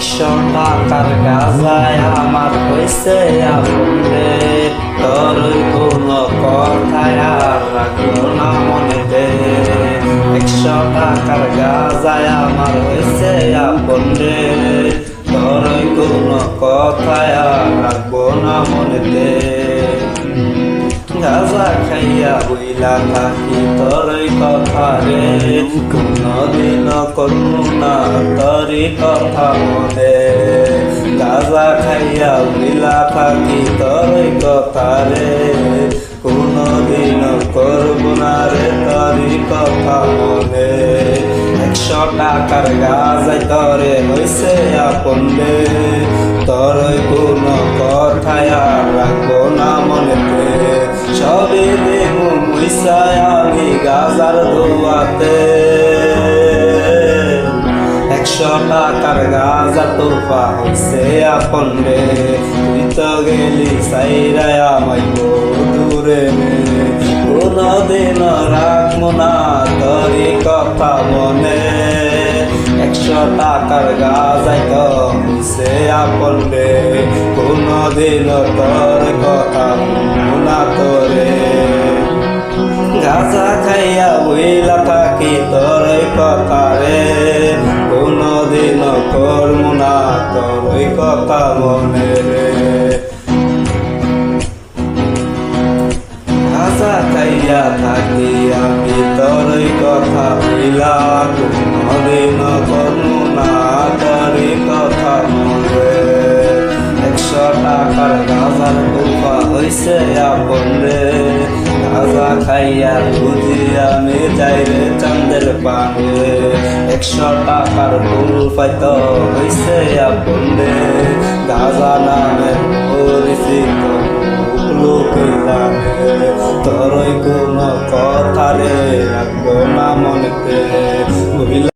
100 টাকার গাজায় আমার হয়েছে আপন রে, তোর কোনো কথায় আর রাখবো না মনেতে। 100 টাকার গাজায় আমার হয়েছে আপন রে, তোর কোনো কথায় আর রাখবো না মনেতে। গাজা খাইয়া বইলা থাকি তোরই কথা রে, কোনদিন করবো না তোরই কথা মনে। গাজা খাইয়া বইলা থাকি তোরই কথা রে, কোনদিন করবো না রে তোরই কথা মনে। 100 টাকার গাজায় তরে হইছে আপন রে, তোরই কোনো কথায় আর রাখবো না মনেতে। সবে দেবো মুইসায় আমি গাজার দোয়াতে, 100 টাকার গাজা তোফা হইছে আপন রে, তুই তো গেলি সাইরায় আমায় দূরে রে। কোনদিন রাখবো না তোরই কথা মনে, 100 টাকার গাজায় তো হইছে আপন রে, কোনদিন তোর কথা না তোরে। গাজা খাইয়া বইলা থাকি তোর কথা রে, কোনদিন করবো না তোর কথা মনে রে। গাজা খাইয়া থাকি আমি তোর কথা বইলা, কোনদিন করবো না তোর কথা মনে। 100 টাকার গাজার তোফা হইছে আপন রে, গাজা খাইয়া বুঝি আমি যাই রে চান্দের পানে। 100 টাকার তোফাই তো হইছে আপন রে, গাজা নামে পরিচিত লোকে জানে, তোরই কোনো কথা রে রাখবো না মনেতে।